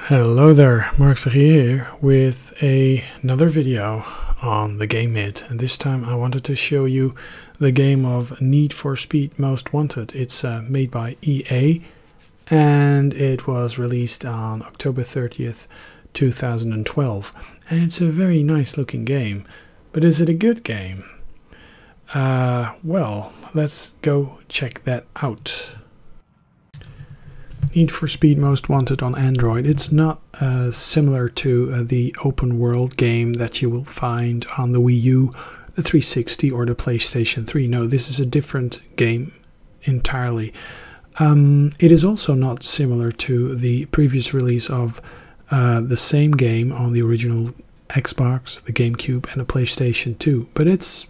Hello there, Mark Verrier here with another video on the GameMID, and this time I wanted to show you the game of Need for Speed Most Wanted. It's made by EA and it was released on October 30th, 2012, and it's a very nice looking game. But is it a good game? Well, let's go check that out. Need for Speed Most Wanted on Android. It's not similar to the open world game that you will find on the Wii U, the 360 or the PlayStation 3. No, this is a different game entirely. It is also not similar to the previous release of the same game on the original Xbox, the GameCube and the PlayStation 2, but it's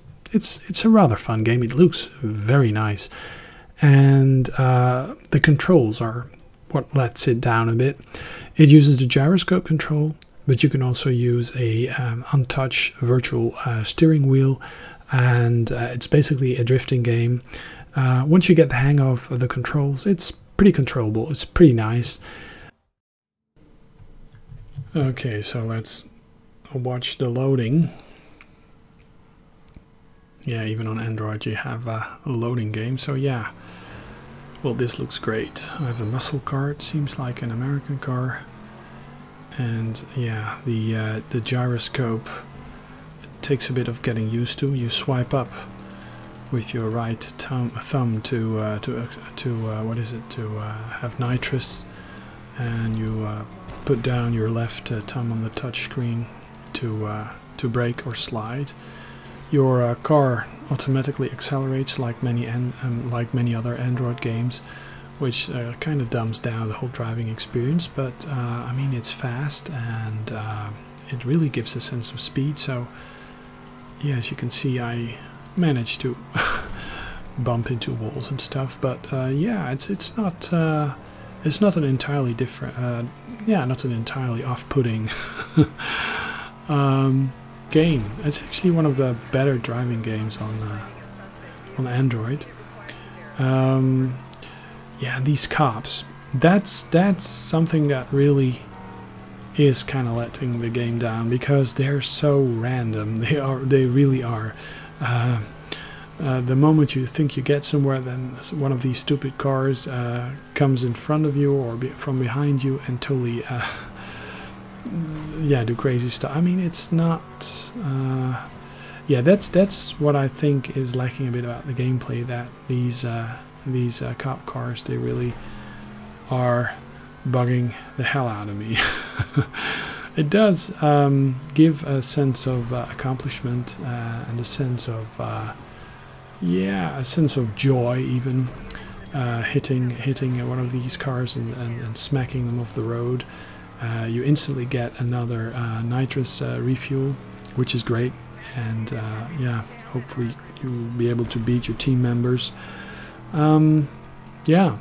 a rather fun game. It looks very nice, and the controls are what lets it down a bit. It uses the gyroscope control, but you can also use a untouched virtual steering wheel, and it's basically a drifting game. Once you get the hang of the controls, it's pretty controllable. It's pretty nice. Okay, so let's watch the loading. Yeah, even on Android you have a loading game, so yeah. Well, this looks great. I have a muscle car, it seems like an American car. And yeah, the gyroscope, it takes a bit of getting used to. You swipe up with your right thumb to what is it, to have nitrous, and you put down your left thumb on the touch screen to brake or slide. Your car automatically accelerates like many other Android games, which kind of dumbs down the whole driving experience. But I mean, it's fast, and it really gives a sense of speed. So yeah, as you can see, I managed to bump into walls and stuff. But yeah, it's not an entirely different, yeah, not an entirely off-putting game. It's actually one of the better driving games on Android. Yeah, these cops, that's something that really is kind of letting the game down, because they're so random. They really are. The moment you think you get somewhere, then one of these stupid cars comes in front of you or from behind you and totally yeah, do crazy stuff. I mean, it's not yeah, that's what I think is lacking a bit about the gameplay, that these cop cars, they really are bugging the hell out of me. It does give a sense of accomplishment and a sense of yeah, a sense of joy, even hitting one of these cars and smacking them off the road. You instantly get another nitrous refuel, which is great, and yeah, hopefully you'll be able to beat your team members. Yeah,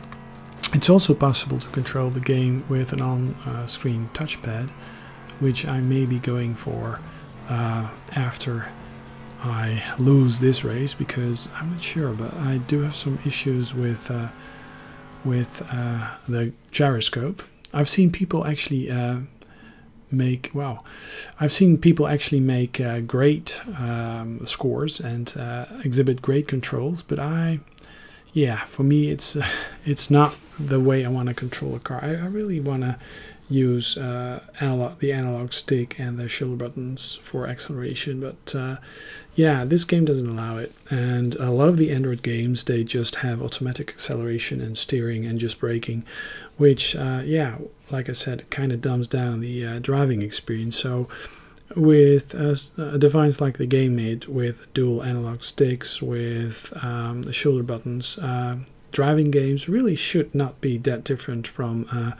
it's also possible to control the game with an on-screen touchpad, which I may be going for after I lose this race, because I'm not sure, but I do have some issues with the gyroscope. I've seen people actually make great scores and exhibit great controls, but yeah, for me it's not the way I want to control a car. I really want to use the analog stick and the shoulder buttons for acceleration, but yeah, this game doesn't allow it. And a lot of the Android games, they just have automatic acceleration and steering and just braking, which yeah, like I said, kind of dumbs down the driving experience. So with a device like the GameMID with dual analog sticks, with the shoulder buttons, driving games really should not be that different from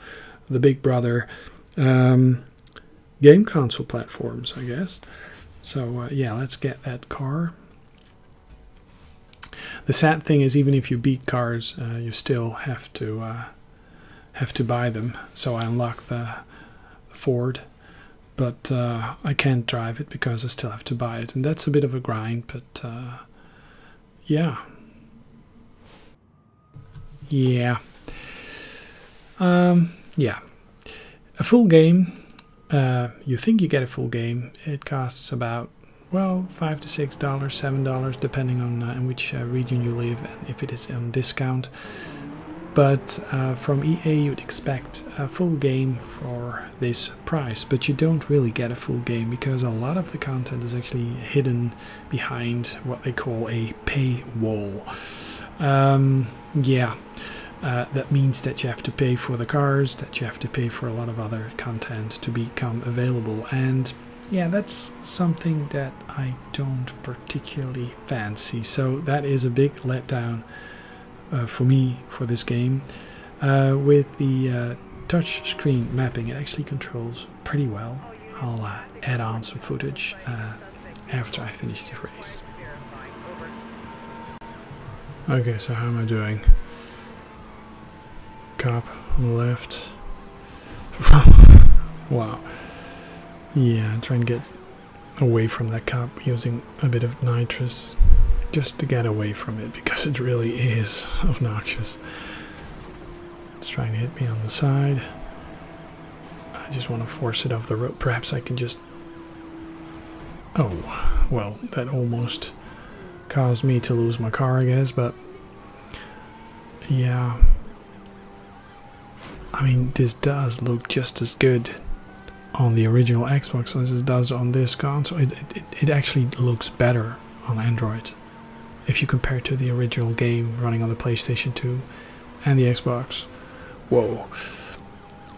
the big brother game console platforms, I guess. So yeah, let's get that car. The sad thing is, even if you beat cars, you still have to buy them. So I unlock the Ford, but I can't drive it because I still have to buy it, and that's a bit of a grind. But yeah, yeah. A full game, you think you get a full game, it costs about, well, $5 to $6, $7, depending on in which region you live and if it is on discount. But from EA you'd expect a full game for this price, but you don't really get a full game because a lot of the content is actually hidden behind what they call a paywall. That means that you have to pay for the cars, that you have to pay for a lot of other content to become available, and yeah, that's something that I don't particularly fancy. So that is a big letdown for me for this game. With the touch screen mapping, it actually controls pretty well. I'll add on some footage after I finish this race. Okay, so how am I doing? Cop on the left. Wow. Yeah, I'm trying to get away from that cop using a bit of nitrous just to get away from it because it really is obnoxious. It's trying to hit me on the side. I just want to force it off the road. Perhaps I can just... Oh, well, that almost caused me to lose my car, I guess, but yeah. I mean, this does look just as good on the original Xbox as it does on this console. It actually looks better on Android if you compare it to the original game running on the PlayStation 2 and the Xbox. Whoa.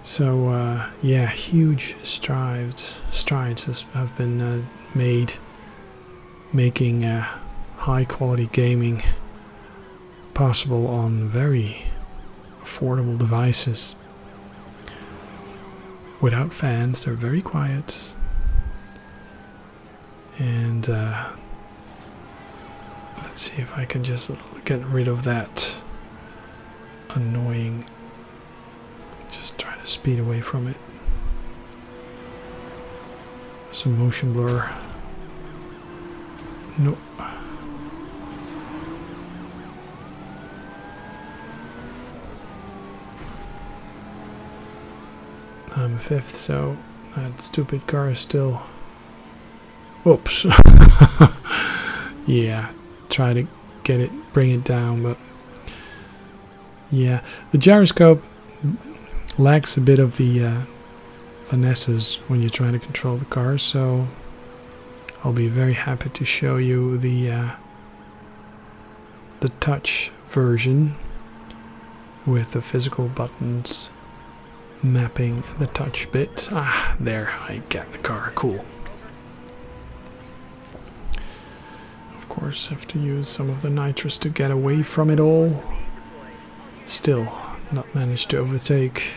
So yeah, huge strides have been made making high quality gaming possible on very affordable devices. Without fans, they're very quiet, and let's see if I can just get rid of that annoying, just try to speed away from it. Some motion blur. Nope. I'm fifth, so that stupid car is still... Oops. Yeah, try to get it, bring it down, but yeah, the gyroscope lacks a bit of the finesses when you're trying to control the car, so I'll be very happy to show you the touch version with the physical buttons mapping the touch bit. Ah, there, I get the car. Cool. Of course, have to use some of the nitrous to get away from it all. Still not managed to overtake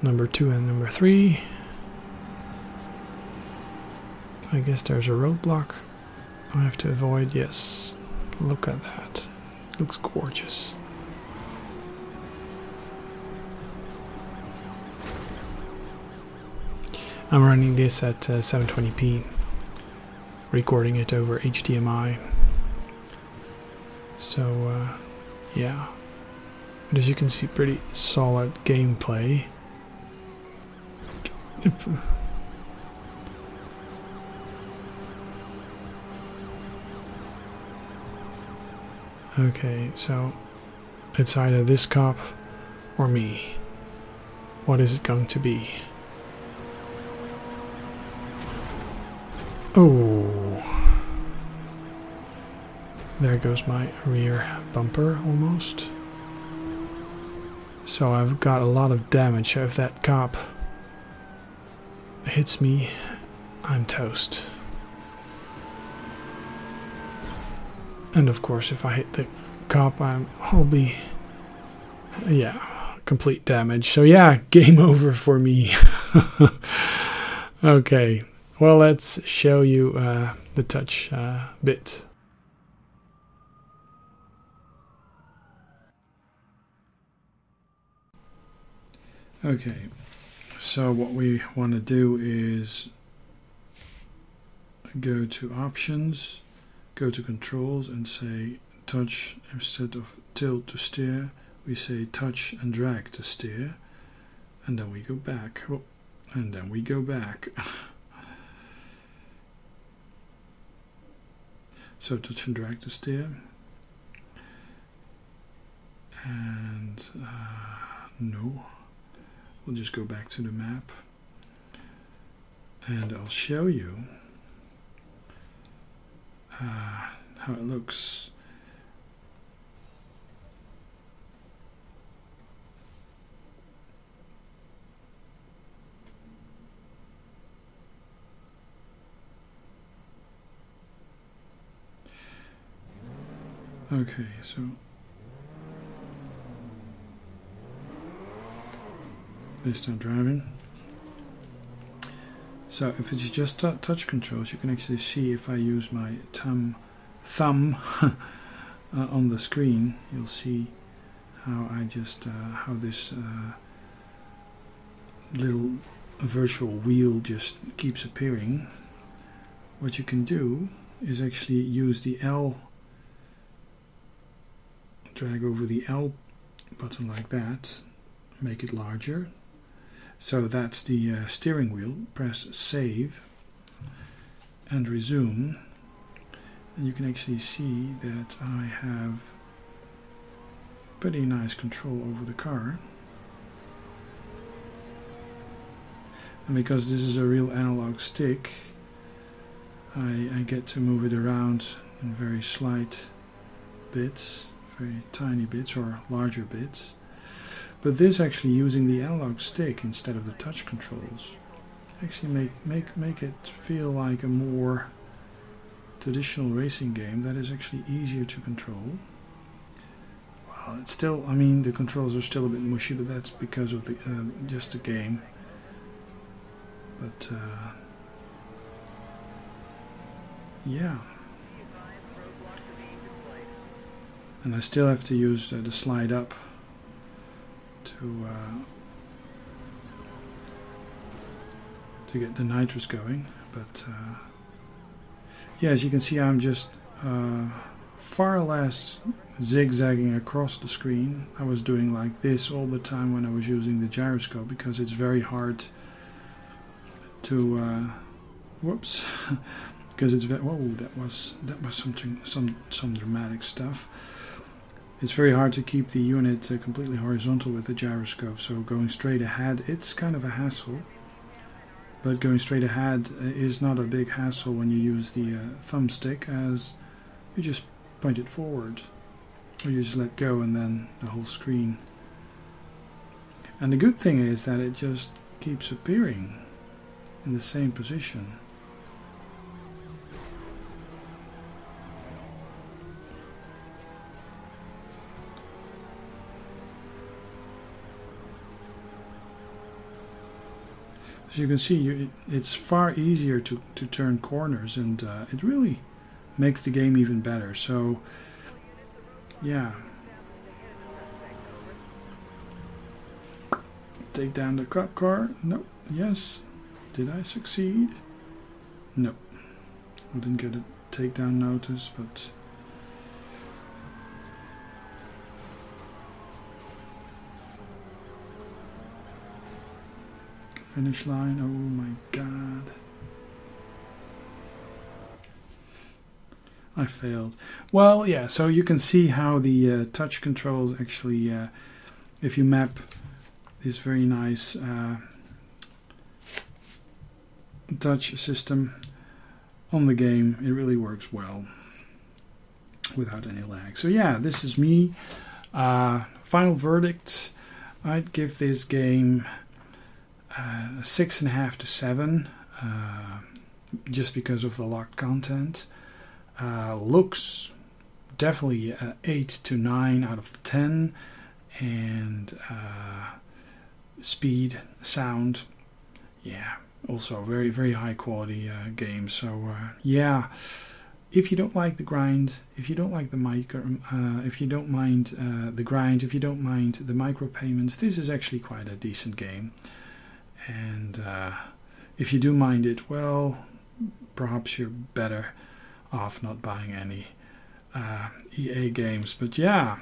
number 2 and number 3. I guess there's a roadblock I have to avoid. Yes, look at that. Looks gorgeous. I'm running this at 720p, recording it over HDMI. So yeah, but as you can see, pretty solid gameplay. Okay, so it's either this cop or me. What is it going to be? Oh, there goes my rear bumper almost. So I've got a lot of damage. If that cop hits me, I'm toast. And of course, if I hit the cop, I'll be, yeah, complete damage. So yeah, game over for me. Okay. Well, let's show you the touch bit. Okay, so what we want to do is go to options, go to controls and say touch. Instead of tilt to steer, we say touch and drag to steer. and then we go back. Oh, and then we go back. So touch and drag to steer. And no, we'll just go back to the map. And I'll show you how it looks. Okay, so they start driving. So if it's just touch controls, you can actually see if I use my thumb on the screen, you'll see how I just how this little virtual wheel just keeps appearing. What you can do is actually use the L, drag over the L button like that, make it larger. So that's the steering wheel. Press save and resume, and you can actually see that I have pretty nice control over the car. And because this is a real analog stick, I get to move it around in very slight bits, very tiny bits or larger bits. But this actually using the analog stick instead of the touch controls actually make it feel like a more traditional racing game that is actually easier to control. Well, it's still, I mean, the controls are still a bit mushy, but that's because of the just the game. But yeah, and I still have to use the slide up to get the nitrous going. But yeah, as you can see, I'm just far less zigzagging across the screen. I was doing like this all the time when I was using the gyroscope, because it's very hard to whoops because it's very, whoa, that was some dramatic stuff. It's very hard to keep the unit completely horizontal with the gyroscope, so going straight ahead, it's kind of a hassle. But going straight ahead is not a big hassle when you use the thumbstick, as you just point it forward, or you just let go and then the whole screen. And the good thing is that it just keeps appearing in the same position. As you can see, it's far easier to turn corners, and it really makes the game even better. So, yeah. Take down the cop car. No. Yes. Did I succeed? No. I didn't get a takedown notice, but... Finish line, oh my god. I failed. Well, yeah, so you can see how the touch controls actually, if you map this very nice touch system on the game, it really works well without any lag. So yeah, this is me. Final verdict, I'd give this game 6.5 to 7, just because of the locked content. Looks definitely 8 to 9 out of 10, and speed, sound, yeah, also very, very high quality game. So yeah, if you don't like the grind, if you don't like the if you don't mind the grind, if you don't mind the micro payments, this is actually quite a decent game. And if you do mind it, well, perhaps you're better off not buying any EA games. But yeah,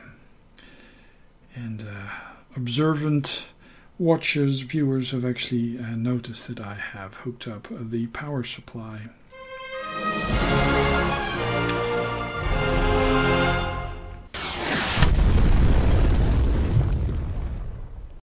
and observant watchers, viewers have actually noticed that I have hooked up the power supply.